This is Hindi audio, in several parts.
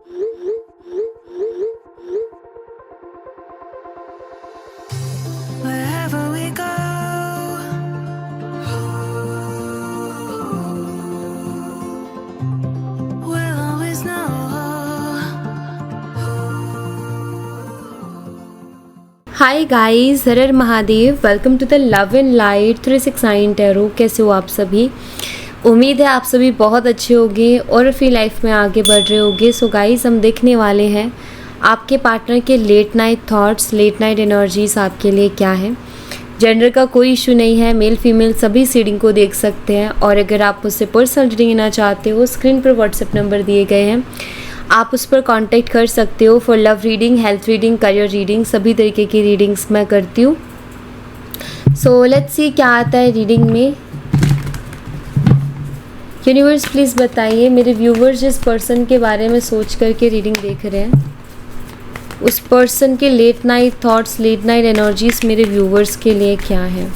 Wherever we go, we'll always know. Hi guys, हर हर Mahadev. Welcome to the love and light 369 tarot. कैसे हो आप सभी? उम्मीद है आप सभी बहुत अच्छे होंगे और अपनी लाइफ में आगे बढ़ रहे होंगे। सो गाइस, हम देखने वाले हैं आपके पार्टनर के late night thoughts, late night energies आपके लिए क्या है। जेंडर का कोई इशू नहीं है, मेल फीमेल सभी रीडिंग को देख सकते हैं। और अगर आप मुझसे पर्सनल रीडिंग लेना चाहते हो, स्क्रीन पर व्हाट्सएप नंबर दिए गए हैं, आप उस पर कांटेक्ट कर सकते हो for love reading, health reading, career reading, सभी तरीके की रीडिंग्स मैं करती हूँ। सो लेट्स सी क्या आता है रीडिंग में। यूनिवर्स प्लीज़ बताइए, मेरे व्यूवर्स जिस पर्सन के बारे में सोच करके रीडिंग देख रहे हैं, उस पर्सन के late night thoughts, late night energies मेरे व्यूवर्स के लिए क्या है।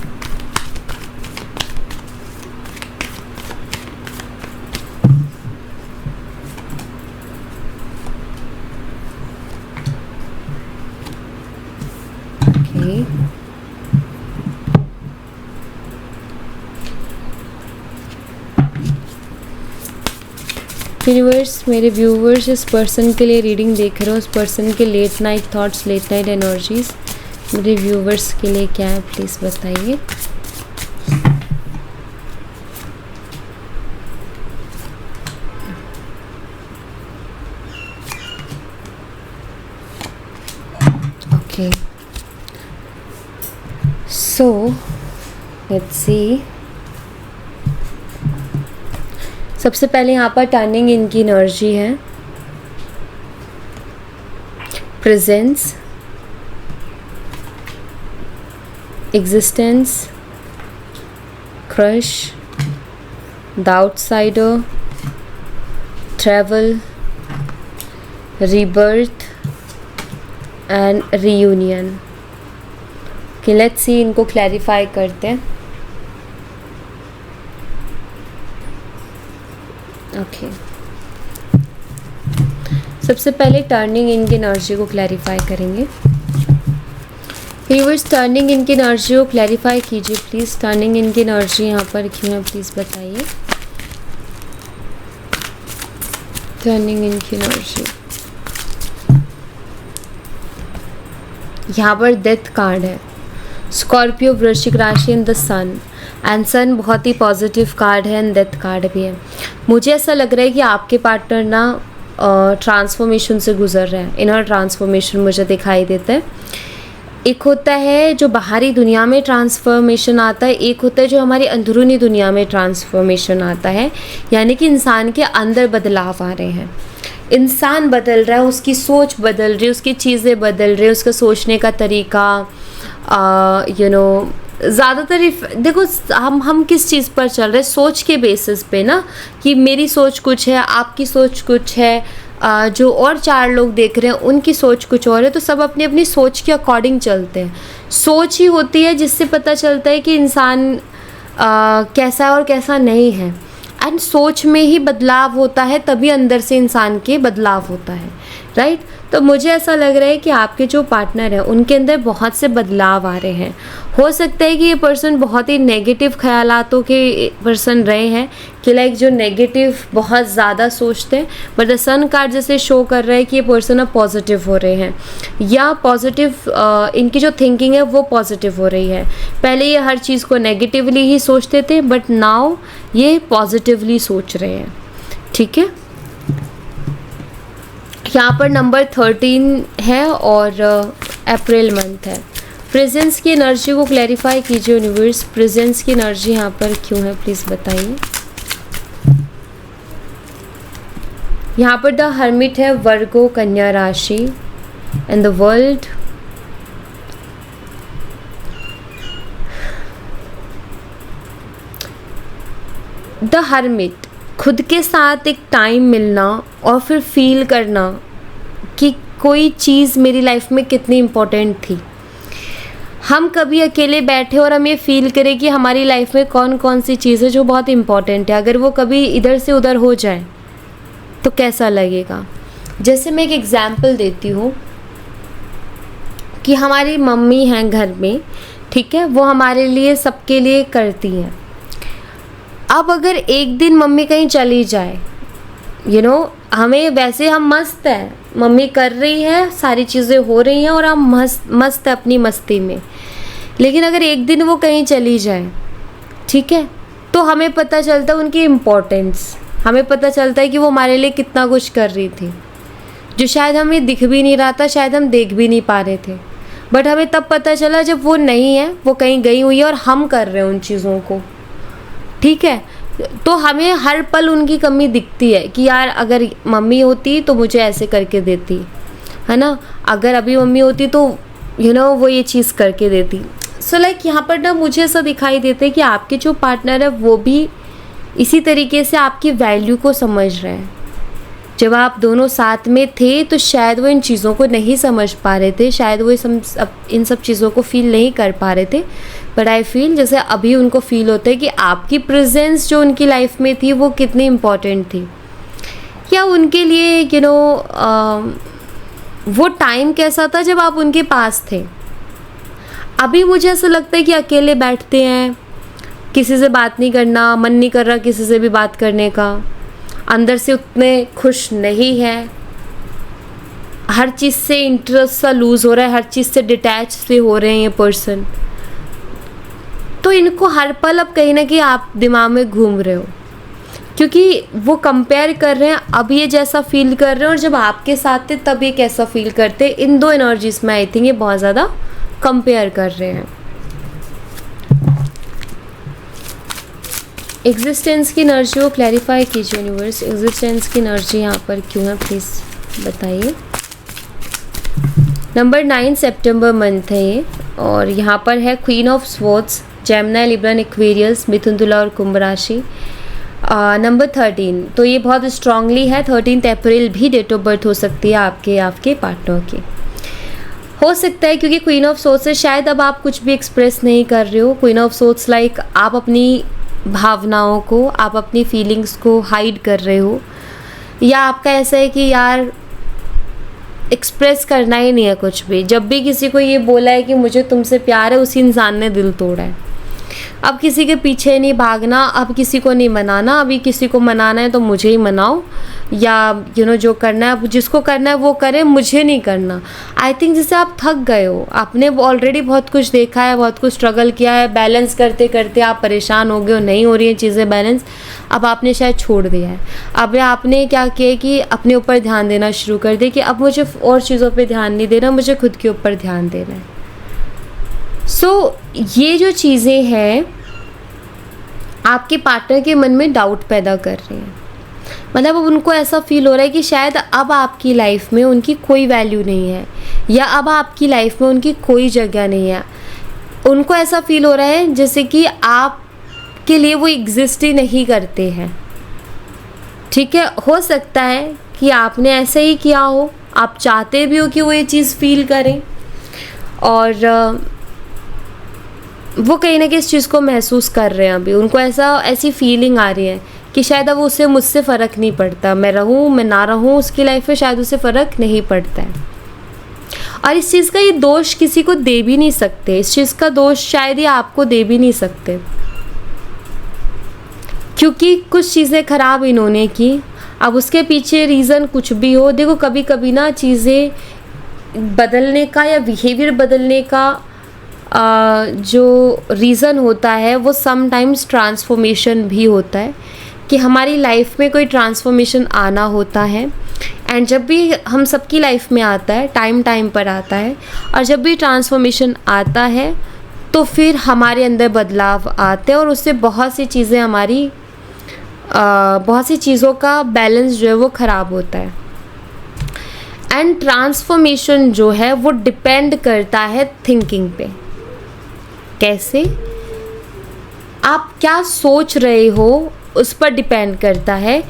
यूनिवर्स, मेरे व्यूवर्स इस पर्सन के लिए रीडिंग देख रहे हो, उस पर्सन के late night thoughts, late night energies मेरे व्यूवर्स के लिए क्या है, प्लीज़ बताइए। Okay, so let's see. सबसे पहले यहाँ पर टर्निंग इनकी एनर्जी है, presence, existence, crush, the outsider, travel, rebirth and reunion. कि लेट्स सी, इनको क्लैरिफाई करते हैं। ओके, सबसे पहले टर्निंग इनकी एनर्जी को क्लैरिफाई करेंगे। व्यूअर्स, टर्निंग इनकी एनर्जी को क्लैरिफाई कीजिए प्लीज़। टर्निंग इनकी एनर्जी यहाँ पर क्यों है, प्लीज़ बताइए। टर्निंग इनकी एनर्जी, यहाँ पर डेथ कार्ड है, स्कॉर्पियो, वृश्चिक राशि एंड द सन। एंड सन बहुत ही पॉजिटिव कार्ड है एंड डेथ कार्ड भी है। मुझे ऐसा लग रहा है कि आपके पार्टनर ना ट्रांसफॉर्मेशन से गुजर रहे हैं। इनर ट्रांसफॉर्मेशन मुझे दिखाई देता है। एक होता है जो बाहरी दुनिया में ट्रांसफॉर्मेशन आता है, एक होता है जो हमारी अंदरूनी दुनिया में ट्रांसफॉर्मेशन आता है। यानी कि इंसान के अंदर बदलाव आ रहे हैं, इंसान बदल रहा है, उसकी सोच बदल रही है, उसकी चीज़ें बदल रही है, उसका सोचने का तरीका। ज़्यादातर देखो, हम किस चीज़ पर चल रहे हैं, सोच के बेसिस पे ना, कि मेरी सोच कुछ है, आपकी सोच कुछ है, जो और चार लोग देख रहे हैं उनकी सोच कुछ और है। तो सब अपनी अपनी सोच के अकॉर्डिंग चलते हैं। सोच ही होती है जिससे पता चलता है कि इंसान कैसा है और कैसा नहीं है। एंड सोच में ही बदलाव होता है, तभी अंदर से इंसान के बदलाव होता है, राइट। तो मुझे ऐसा लग रहा है कि आपके जो पार्टनर हैं उनके अंदर बहुत से बदलाव आ रहे हैं। हो सकता है कि ये पर्सन बहुत ही नेगेटिव ख्यालातों के पर्सन रहे हैं, कि लाइक जो नेगेटिव बहुत ज़्यादा सोचते हैं। बट द सन कार्ड जैसे शो कर रहा है कि ये पर्सन अब पॉजिटिव हो रहे हैं, या पॉजिटिव इनकी जो थिंकिंग है वो पॉजिटिव हो रही है। पहले ये हर चीज़ को नेगेटिवली ही सोचते थे, बट नाउ ये पॉजिटिवली सोच रहे हैं, ठीक है। यहाँ पर नंबर 13 है और अप्रैल मंथ है। प्रेजेंस की एनर्जी को क्लैरिफाई कीजिए यूनिवर्स। प्रेजेंस की एनर्जी यहाँ पर क्यों है, प्लीज़ बताइए। यहाँ पर द हर्मिट है, वर्गो, कन्या राशि and the world. The hermit, खुद के साथ एक टाइम मिलना और फिर फील करना कि कोई चीज़ मेरी लाइफ में कितनी इम्पोर्टेंट थी। हम कभी अकेले बैठे और हम ये फील करें कि हमारी लाइफ में कौन कौन सी चीज़ है जो बहुत इम्पोर्टेंट है, अगर वो कभी इधर से उधर हो जाए तो कैसा लगेगा। जैसे मैं एक एग्जांपल देती हूँ कि हमारी मम्मी हैं घर में, ठीक है, वो हमारे लिए सबके लिए करती हैं। अब अगर एक दिन मम्मी कहीं चली जाए, हमें वैसे हम मस्त हैं, मम्मी कर रही है, सारी चीज़ें हो रही हैं और हम मस्त है अपनी मस्ती में, लेकिन अगर एक दिन वो कहीं चली जाए, ठीक है, तो हमें पता चलता है उनकी इम्पोर्टेंस, हमें पता चलता है कि वो हमारे लिए कितना कुछ कर रही थी, जो शायद हमें दिख भी नहीं रहा था, शायद हम देख भी नहीं पा रहे थे, बट हमें तब पता चला जब वो नहीं है, वो कहीं गई हुई है और हम कर रहे हैं उन चीज़ों को, ठीक है। तो हमें हर पल उनकी कमी दिखती है कि यार अगर मम्मी होती तो मुझे ऐसे करके देती, है ना, अगर अभी मम्मी होती तो वो ये चीज़ करके देती। सो लाइक यहाँ पर ना मुझे ऐसा दिखाई देता है कि आपके जो पार्टनर है वो भी इसी तरीके से आपकी वैल्यू को समझ रहे हैं। जब आप दोनों साथ में थे तो शायद वो इन चीज़ों को नहीं समझ पा रहे थे, शायद वो इन सब चीज़ों को फील नहीं कर पा रहे थे, बट आई फील जैसे अभी उनको फील होता है कि आपकी प्रेजेंस जो उनकी लाइफ में थी वो कितनी इम्पॉर्टेंट थी, या उनके लिए वो टाइम कैसा था जब आप उनके पास थे। अभी मुझे ऐसा लगता है कि अकेले बैठते हैं, किसी से बात नहीं करना, मन नहीं कर रहा किसी से भी बात करने का, अंदर से उतने खुश नहीं है, हर चीज़ से इंटरेस्ट सा लूज़ हो रहा है, हर चीज़ से डिटैच से हो रहे हैं ये पर्सन। तो इनको हर पल अब कहीं ना कहीं आप दिमाग में घूम रहे हो, क्योंकि वो कंपेयर कर रहे हैं, अब ये जैसा फील कर रहे हैं और जब आपके साथ थे तब ये कैसा फील करते, इन दो एनर्जीज में आई थिंक ये बहुत ज़्यादा कंपेयर कर रहे हैं। एग्जिस्टेंस की एनर्जी को क्लैरिफाई कीजिए यूनिवर्स, एग्जिस्टेंस की एनर्जी यहाँ पर क्यों है प्लीज़ बताइए। नंबर 9 सितंबर मंथ है ये, और यहाँ पर है queen of swords, Gemini, Libra, Aquarius, मिथुन, तुला और कुंभ राशि। नंबर 13, तो ये बहुत स्ट्रांगली है, 13 अप्रैल भी डेट ऑफ बर्थ हो सकती है आपके पार्टनर की, हो सकता है, क्योंकि क्वीन ऑफ सोर्ट्स से शायद अब आप कुछ भी एक्सप्रेस नहीं कर रहे हो। क्वीन ऑफ सोर्ट्स लाइक आप अपनी भावनाओं को, आप अपनी फीलिंग्स को हाइड कर रहे हो, या आपका ऐसा है कि यार एक्सप्रेस करना ही नहीं है कुछ भी। जब भी किसी को ये बोला है कि मुझे तुमसे प्यार है, उसी इंसान ने दिल तोड़ा है। अब किसी के पीछे नहीं भागना, अब किसी को नहीं मनाना, अभी किसी को मनाना है तो मुझे ही मनाओ, या जो करना है, जिसको करना है वो करे, मुझे नहीं करना। आई थिंक जैसे आप थक गए हो, आपने ऑलरेडी बहुत कुछ देखा है, बहुत कुछ स्ट्रगल किया है, बैलेंस करते करते आप परेशान हो गए हो, नहीं हो रही हैं चीज़ें बैलेंस, अब आपने शायद छोड़ दिया है। अब आपने क्या किया कि अपने ऊपर ध्यान देना शुरू कर दिया कि अब मुझे और चीज़ों पर ध्यान नहीं देना, मुझे खुद के ऊपर ध्यान देना है। सो ये जो चीज़ें हैं आपके पार्टनर के मन में डाउट पैदा कर रही हैं, मतलब अब उनको ऐसा फील हो रहा है कि शायद अब आपकी लाइफ में उनकी कोई वैल्यू नहीं है, या अब आपकी लाइफ में उनकी कोई जगह नहीं है। उनको ऐसा फील हो रहा है जैसे कि आपके लिए वो एग्जिस्ट ही नहीं करते हैं, ठीक है। हो सकता है कि आपने ऐसे ही किया हो, आप चाहते भी हो कि वो ये चीज़ फील करें, और वो कहीं ना कहीं इस चीज़ को महसूस कर रहे हैं। अभी उनको ऐसी फीलिंग आ रही है कि शायद अब उसे मुझसे फ़र्क नहीं पड़ता, मैं रहूँ मैं ना रहूँ उसकी लाइफ में शायद उसे फ़र्क नहीं पड़ता है। और इस चीज़ का ये दोष किसी को दे भी नहीं सकते, इस चीज़ का दोष शायद ये आपको दे भी नहीं सकते, क्योंकि कुछ चीज़ें ख़राब इन्होंने की। अब उसके पीछे रीज़न कुछ भी हो, देखो कभी कभी ना चीज़ें बदलने का या बिहेवियर बदलने का जो रीज़न होता है वो समटाइम्स ट्रांसफॉर्मेशन भी होता है, कि हमारी लाइफ में कोई ट्रांसफॉर्मेशन आना होता है। एंड जब भी हम सबकी लाइफ में आता है, टाइम पर आता है, और जब भी ट्रांसफॉर्मेशन आता है तो फिर हमारे अंदर बदलाव आते हैं, और उससे बहुत सी चीज़ें बहुत सी चीज़ों का बैलेंस जो है वो ख़राब होता है। एंड ट्रांसफॉर्मेशन जो है वो डिपेंड करता है थिंकिंग पे, कैसे आप क्या सोच रहे हो उस पर डिपेंड करता है,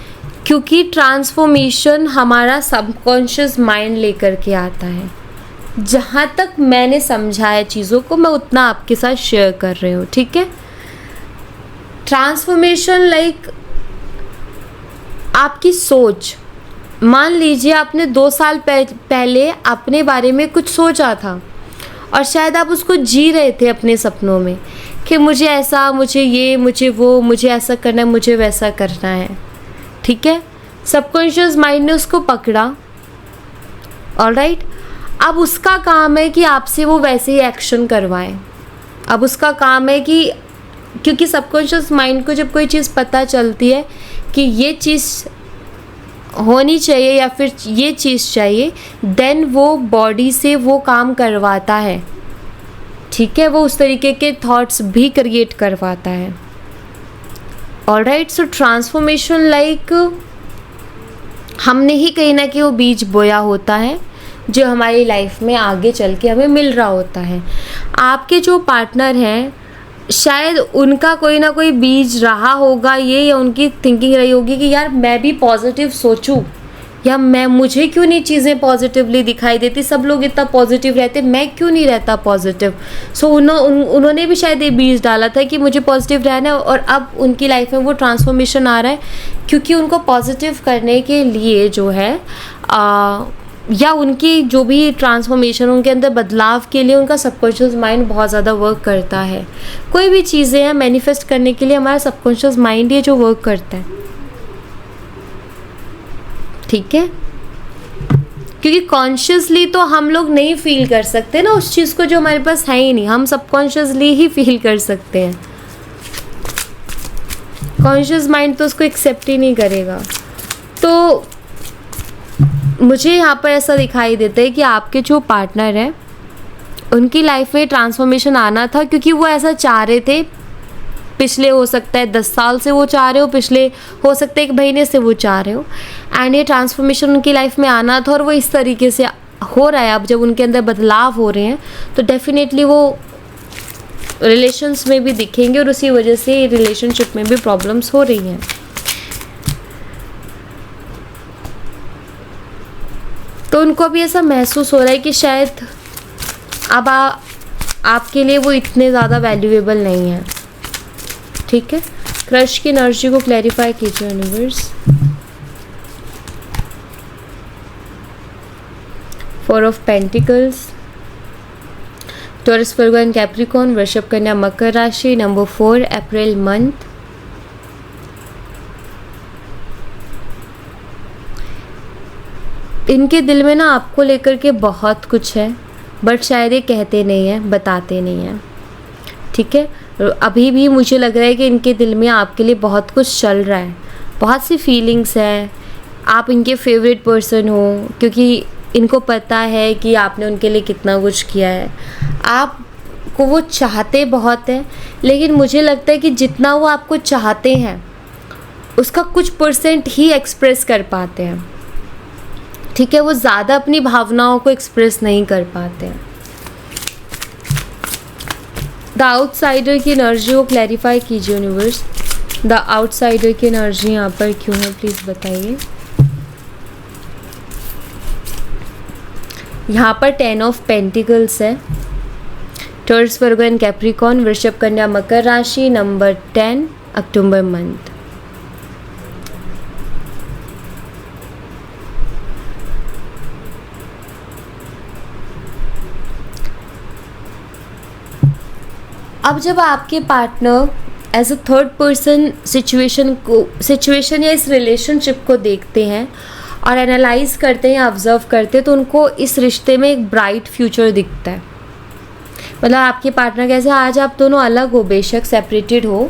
क्योंकि ट्रांसफॉर्मेशन हमारा सबकॉन्शियस माइंड लेकर के आता है। जहाँ तक मैंने समझा है चीज़ों को, मैं उतना आपके साथ शेयर कर रही हूँ, ठीक है। ट्रांसफॉर्मेशन लाइक आपकी सोच, मान लीजिए आपने 2 साल पहले अपने बारे में कुछ सोचा था और शायद आप उसको जी रहे थे अपने सपनों में कि मुझे ऐसा, मुझे ये, मुझे वो, मुझे ऐसा करना है, मुझे वैसा करना है। ठीक है, सबकॉन्शियस माइंड ने उसको पकड़ा। ऑलराइट, अब उसका काम है कि आपसे वो वैसे ही एक्शन करवाए। अब उसका काम है कि, क्योंकि सबकॉन्शियस माइंड को जब कोई चीज़ पता चलती है कि ये चीज़ होनी चाहिए या फिर ये चीज़ चाहिए, देन वो बॉडी से वो काम करवाता है। ठीक है, वो उस तरीके के थॉट्स भी क्रिएट करवाता है। ऑलराइट, सो ट्रांसफॉर्मेशन लाइक हमने ही कहीं ना कहीं वो बीज बोया होता है जो हमारी लाइफ में आगे चल के हमें मिल रहा होता है। आपके जो पार्टनर हैं, शायद उनका कोई ना कोई बीज रहा होगा ये, या उनकी थिंकिंग रही होगी कि यार मैं भी पॉजिटिव सोचूं, या मुझे क्यों नहीं चीज़ें पॉजिटिवली दिखाई देती, सब लोग इतना पॉजिटिव रहते, मैं क्यों नहीं रहता पॉजिटिव। सो उन्होंने भी शायद ये बीज डाला था कि मुझे पॉजिटिव रहना है, और अब उनकी लाइफ में वो ट्रांसफॉर्मेशन आ रहा है क्योंकि उनको पॉजिटिव करने के लिए जो है या उनकी जो भी ट्रांसफॉर्मेशन, उनके अंदर बदलाव के लिए उनका सबकॉन्शियस माइंड बहुत ज़्यादा वर्क करता है। कोई भी चीज़ें हैं मैनिफेस्ट करने के लिए हमारा सबकॉन्शियस माइंड ही जो वर्क करता है। ठीक है, क्योंकि कॉन्शियसली तो हम लोग नहीं फील कर सकते ना उस चीज़ को जो हमारे पास है ही नहीं, हम सबकॉन्शियसली ही फील कर सकते हैं। कॉन्शियस माइंड तो उसको एक्सेप्ट ही नहीं करेगा। तो मुझे यहाँ पर ऐसा दिखाई देता है कि आपके जो पार्टनर हैं उनकी लाइफ में ट्रांसफॉर्मेशन आना था, क्योंकि वो ऐसा चाह रहे थे। पिछले हो सकता है 10 साल से वो चाह रहे हो, पिछले हो सकता है 1 महीने से वो चाह रहे हो, एंड ये ट्रांसफॉर्मेशन उनकी लाइफ में आना था और वो इस तरीके से हो रहा है। अब जब उनके अंदर बदलाव हो रहे हैं तो डेफिनेटली वो रिलेशंस में भी दिखेंगे और उसी वजह से रिलेशनशिप में भी प्रॉब्लम्स हो रही हैं। तो उनको भी ऐसा महसूस हो रहा है कि शायद अब आपके लिए वो इतने ज़्यादा वैल्यूएबल नहीं है। ठीक है, क्रश की एनर्जी को क्लैरिफाई कीजिए universe. 4 of pentacles, taurus, Virgo and Capricorn, वृषभ, कन्या, मकर राशि, नंबर 4, अप्रैल मंथ। इनके दिल में ना आपको लेकर के बहुत कुछ है, बट शायद ये कहते नहीं हैं, बताते नहीं हैं। ठीक है, अभी भी मुझे लग रहा है कि इनके दिल में आपके लिए बहुत कुछ चल रहा है, बहुत सी फीलिंग्स हैं। आप इनके फेवरेट पर्सन हो, क्योंकि इनको पता है कि आपने उनके लिए कितना कुछ किया है। आपको वो चाहते बहुत हैं, लेकिन मुझे लगता है कि जितना वो आपको चाहते हैं उसका कुछ % ही एक्सप्रेस कर पाते हैं। ठीक है, वो ज़्यादा अपनी भावनाओं को एक्सप्रेस नहीं कर पाते हैं। द आउटसाइडर की एनर्जी को क्लैरिफाई कीजिए यूनिवर्स। द आउटसाइडर की एनर्जी यहाँ पर क्यों है, प्लीज़ बताइए। यहाँ पर 10 ऑफ पेंटिकल्स है। टॉरस, वर्गो एंड कैप्रिकॉर्न, वृषभ, कन्या, मकर राशि, नंबर 10, अक्टूबर मंथ। अब जब आपके partner as a third person situation या इस रिलेशनशिप को देखते हैं और एनालाइज करते हैं, ऑब्जर्व करते हैं, तो उनको इस रिश्ते में एक ब्राइट फ्यूचर दिखता है। मतलब आपके पार्टनर कैसे, आज आप दोनों अलग हो, बेशक सेपरेटेड हो,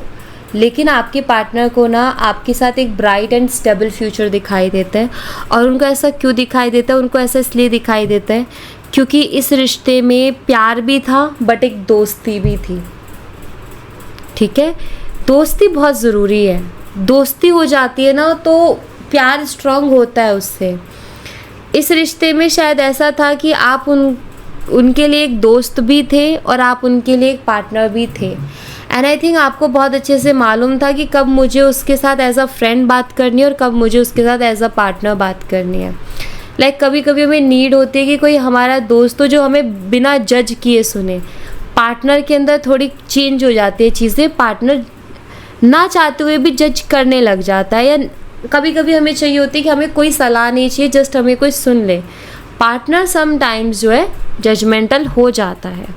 लेकिन आपके पार्टनर को ना आपके साथ एक ब्राइट एंड स्टेबल फ्यूचर दिखाई देता है। और उनको ऐसा क्यों दिखाई देता है, उनको ऐसा इसलिए दिखाई देता है क्योंकि इस रिश्ते में प्यार भी था बट एक दोस्ती भी थी। ठीक है, दोस्ती बहुत ज़रूरी है। दोस्ती हो जाती है ना तो प्यार स्ट्रांग होता है उससे। इस रिश्ते में शायद ऐसा था कि आप उनके लिए एक दोस्त भी थे और आप उनके लिए एक पार्टनर भी थे। एंड आई थिंक आपको बहुत अच्छे से मालूम था कि कब मुझे उसके साथ एज अ फ्रेंड बात करनी है और कब मुझे उसके साथ एज अ पार्टनर बात करनी है। कभी कभी हमें नीड होती है कि कोई हमारा दोस्त हो जो हमें बिना जज किए सुने। पार्टनर के अंदर थोड़ी चेंज हो जाती है चीज़ें, पार्टनर ना चाहते हुए भी जज करने लग जाता है या कभी कभी हमें चाहिए होती है कि हमें कोई सलाह नहीं चाहिए, जस्ट हमें कोई सुन ले। पार्टनर सम टाइम्स जो है जजमेंटल हो जाता है,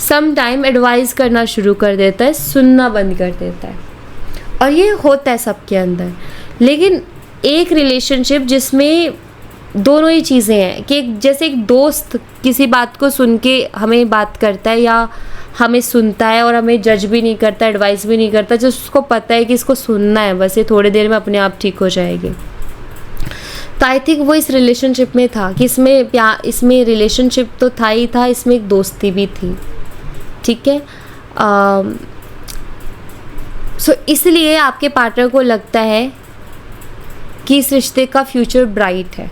सम टाइम एडवाइस करना शुरू कर देता है, सुनना बंद कर देता है, और ये होता है सबके अंदर। लेकिन एक रिलेशनशिप जिसमें दोनों ही चीज़ें हैं कि जैसे एक दोस्त किसी बात को सुन के हमें बात करता है या हमें सुनता है और हमें जज भी नहीं करता, एडवाइस भी नहीं करता, जो उसको पता है कि इसको सुनना है बस, ये थोड़ी देर में अपने आप ठीक हो जाएगी। तो आई थिंक वो इस रिलेशनशिप में था कि इसमें रिलेशनशिप तो था ही था, इसमें एक दोस्ती भी थी, ठीक है। सो इसलिए आपके पार्टनर को लगता है कि इस रिश्ते का फ्यूचर ब्राइट है,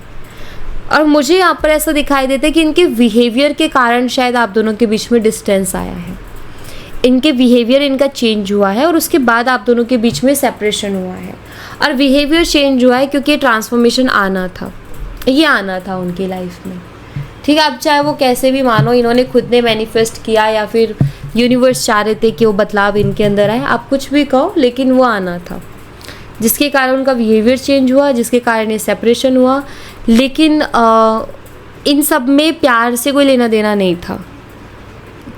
और मुझे यहाँ पर ऐसा दिखाई देता है कि इनके बिहेवियर के कारण शायद आप दोनों के बीच में डिस्टेंस आया है, इनके बिहेवियर इनका चेंज हुआ है और उसके बाद आप दोनों के बीच में सेपरेशन हुआ है। और बिहेवियर चेंज हुआ है क्योंकि ट्रांसफॉर्मेशन आना था, ये आना था उनकी लाइफ में, ठीक है। अब चाहे वो कैसे भी मानो, इन्होंने खुद ने मैनिफेस्ट किया या फिर यूनिवर्स चाह रहे थे कि वो बदलाव इनके अंदर आए, आप कुछ भी कहो, लेकिन वो आना था, जिसके कारण उनका बिहेवियर चेंज हुआ, जिसके कारण ये सेपरेशन हुआ। लेकिन इन सब में प्यार से कोई लेना देना नहीं था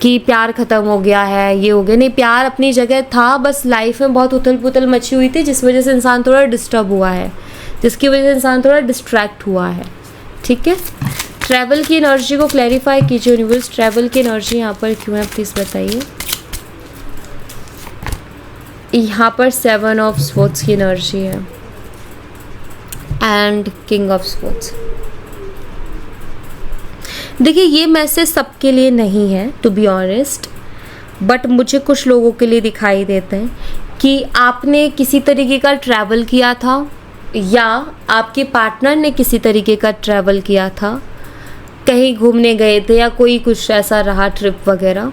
कि प्यार ख़त्म हो गया है, ये हो गया, नहीं, प्यार अपनी जगह था, बस लाइफ में बहुत उथल पुथल मची हुई थी, जिस वजह से इंसान थोड़ा डिस्टर्ब हुआ है, जिसकी वजह से इंसान थोड़ा डिस्ट्रैक्ट हुआ है, ठीक है। ट्रैवल की एनर्जी को क्लैरिफाई कीजिए यूनिवर्स, ट्रैवल की एनर्जी यहाँ पर क्यों है प्लीज़ बताइए। यहाँ पर 7 ऑफ स्वॉर्ड्स की एनर्जी है एंड किंग ऑफ स्वॉर्ड्स। देखिए ये मैसेज सबके लिए नहीं है टू बी ऑनेस्ट, बट मुझे कुछ लोगों के लिए दिखाई देता है कि आपने किसी तरीके का ट्रैवल किया था या आपके पार्टनर ने किसी तरीके का ट्रैवल किया था, कहीं घूमने गए थे या कोई कुछ ऐसा रहा ट्रिप वगैरह,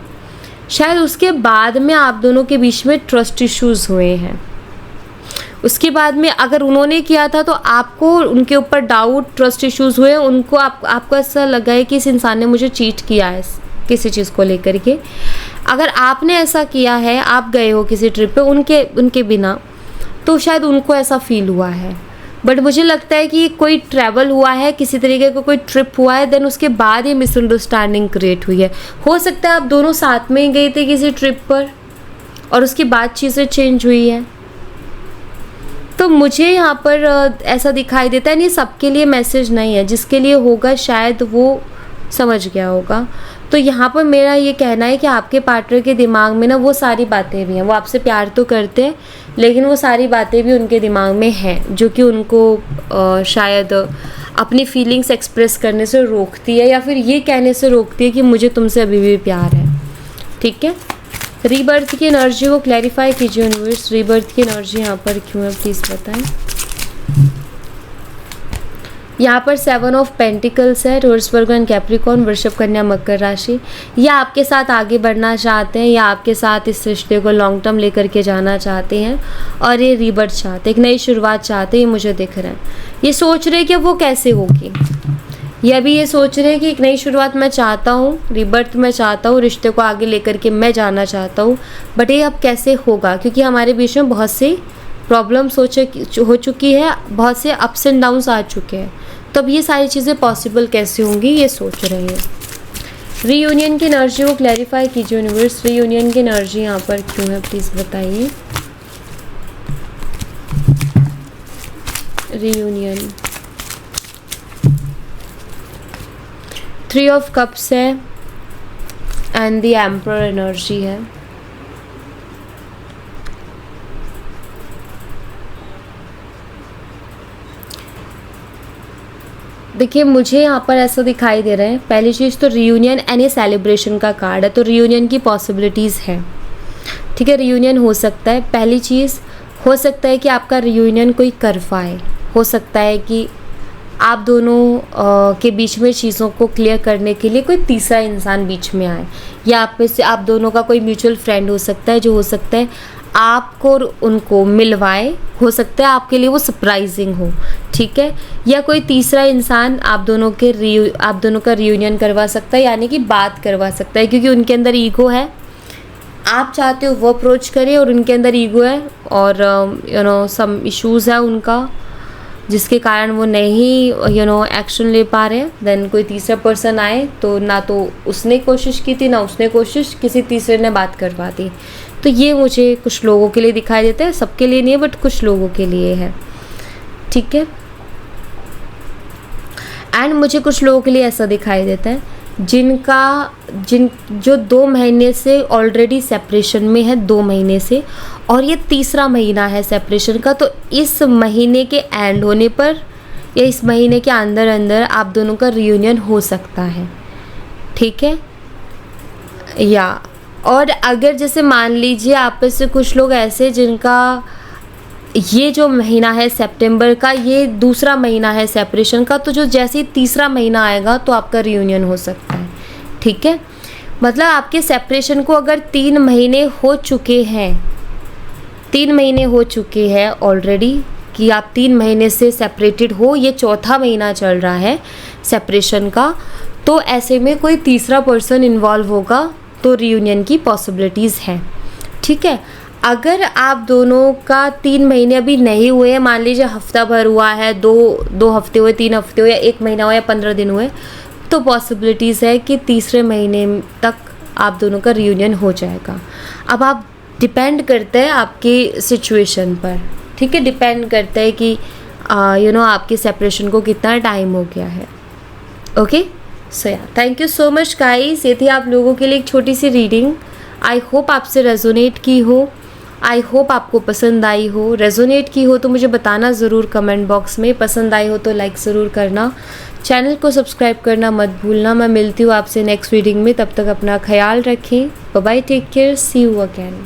शायद उसके बाद में आप दोनों के बीच में ट्रस्ट इश्यूज़ हुए हैं। उसके बाद में अगर उन्होंने किया था तो आपको उनके ऊपर डाउट, ट्रस्ट इश्यूज़ हुए, उनको आपको ऐसा लगा है कि इस इंसान ने मुझे चीट किया है किसी चीज़ को लेकर के। अगर आपने ऐसा किया है, आप गए हो किसी ट्रिप पे उनके बिना, तो शायद उनको ऐसा फील हुआ है। बट मुझे लगता है कि कोई ट्रैवल हुआ है, किसी तरीके का कोई ट्रिप हुआ है, देन उसके बाद ये मिसअंडरस्टैंडिंग क्रिएट हुई है। हो सकता है आप दोनों साथ में ही गए थे किसी ट्रिप पर और उसके बाद चीज़ें चेंज हुई है। तो मुझे यहाँ पर ऐसा दिखाई देता है, नहीं सबके लिए मैसेज नहीं है, जिसके लिए होगा शायद वो समझ गया होगा। तो यहाँ पर मेरा ये कहना है कि आपके पार्टनर के दिमाग में ना वो सारी बातें भी हैं, वो आपसे प्यार तो करते हैं लेकिन वो सारी बातें भी उनके दिमाग में हैं जो कि उनको शायद अपनी फीलिंग्स एक्सप्रेस करने से रोकती है या फिर ये कहने से रोकती है कि मुझे तुमसे अभी भी प्यार है, ठीक है। रीबर्थ की एनर्जी को क्लैरिफाई कीजिए यूनिवर्स, रीबर्थ की एनर्जी यहाँ पर क्यों है प्लीज़ बताएं। यहाँ पर 7 ऑफ पेंटिकल्स है, टॉरस वर्गो एंड कैप्रिकॉर्न, वृषभ कन्या मकर राशि। या आपके साथ आगे बढ़ना चाहते हैं या आपके साथ इस रिश्ते को लॉन्ग टर्म लेकर के जाना चाहते हैं और ये रीबर्थ चाहते हैं, एक नई शुरुआत चाहते हैं, ये मुझे दिख रहा है। ये सोच रहे हैं कि वो कैसे होगी, ये अभी ये सोच रहे हैं कि एक नई शुरुआत मैं चाहता हूँ, रीबर्थ मैं चाहता हूँ, रिश्ते को आगे लेकर के मैं जाना चाहता हूँ, बट ये अब कैसे होगा, क्योंकि हमारे बीच में बहुत सी प्रॉब्लम्स हो चुकी है, बहुत से अप्स एंड डाउन्स आ चुके हैं, तो अब ये सारी चीज़ें पॉसिबल कैसे होंगी ये सोच रहे हैं। रीयूनियन की एनर्जी को क्लैरिफाई कीजिए यूनिवर्स, रीयूनियन की एनर्जी यहाँ पर क्यों है प्लीज़ बताइए। रीयूनियन 3 ऑफ कप्स है एंड द एम्परर एनर्जी है। देखिए मुझे यहाँ पर ऐसा दिखाई दे रहा है, पहली चीज़ तो रीयूनियन एंड ये सेलिब्रेशन का कार्ड है, तो रीयूनियन की पॉसिबिलिटीज़ है, ठीक है। रीयूनियन हो सकता है, पहली चीज़ हो सकता है कि आपका रीयूनियन कोई कर पाए, हो सकता है कि आप दोनों के बीच में चीज़ों को क्लियर करने के लिए कोई तीसरा इंसान बीच में आए, या आप में से आप दोनों का कोई म्यूचुअल फ्रेंड हो सकता है जो हो सकता है आपको और उनको मिलवाए, हो सकता है आपके लिए वो सरप्राइजिंग हो, ठीक है। या कोई तीसरा इंसान आप दोनों का रियूनियन करवा सकता है, यानी कि बात करवा सकता है, क्योंकि उनके अंदर ईगो है, आप चाहते हो वो अप्रोच करें और उनके अंदर ईगो है और सम इश्यूज़ है उनका, जिसके कारण वो नहीं एक्शन ले पा रहे हैं, देन कोई तीसरा पर्सन आए तो ना तो उसने कोशिश की थी ना उसने कोशिश, किसी तीसरे ने बात करवा दी। तो ये मुझे कुछ लोगों के लिए दिखाई देता है, सबके लिए नहीं है बट कुछ लोगों के लिए है, ठीक है। एंड मुझे कुछ लोगों के लिए ऐसा दिखाई देता है जो 2 महीने से ऑलरेडी सेपरेशन में है, 2 महीने से, और ये तीसरा महीना है सेपरेशन का। तो इस महीने के एंड होने पर या इस महीने के अंदर अंदर आप दोनों का रियूनियन हो सकता है, ठीक है। या और अगर जैसे मान लीजिए आप में से कुछ लोग ऐसे जिनका ये जो महीना है सितंबर का, ये दूसरा महीना है सेपरेशन का, तो जो जैसे ही तीसरा महीना आएगा तो आपका रियूनियन हो सकता है, ठीक है। मतलब आपके सेपरेशन को अगर 3 महीने हो चुके हैं, 3 महीने हो चुके हैं ऑलरेडी कि आप 3 महीने से सेपरेटेड हो, ये चौथा महीना चल रहा है सेपरेशन का, तो ऐसे में कोई तीसरा पर्सन इन्वॉल्व होगा तो रियूनियन की पॉसिबिलिटीज़ हैं, ठीक है। अगर आप दोनों का 3 महीने अभी नहीं हुए हैं, मान लीजिए हफ्ता भर हुआ है, 2 हफ्ते हुए, 3 हफ्ते हुए, या 1 महीना हुआ या 15 दिन हुए, तो पॉसिबिलिटीज़ है कि तीसरे महीने तक आप दोनों का रियूनियन हो जाएगा। अब आप डिपेंड करते हैं आपकी सिचुएशन पर, ठीक है, डिपेंड करता है कि आपके सेपरेशन को कितना टाइम हो गया है। ओके, सो या thank you so much guys, ये थी आप लोगों के लिए एक छोटी सी रीडिंग। आई होप आपसे रेजोनेट की हो, आई होप आपको पसंद आई हो। रेजोनेट की हो तो मुझे बताना ज़रूर कमेंट बॉक्स में, पसंद आई हो तो लाइक ज़रूर करना, चैनल को सब्सक्राइब करना मत भूलना। मैं मिलती हूँ आपसे नेक्स्ट रीडिंग में, तब तक अपना ख्याल रखें, bye bye, take care, see you again.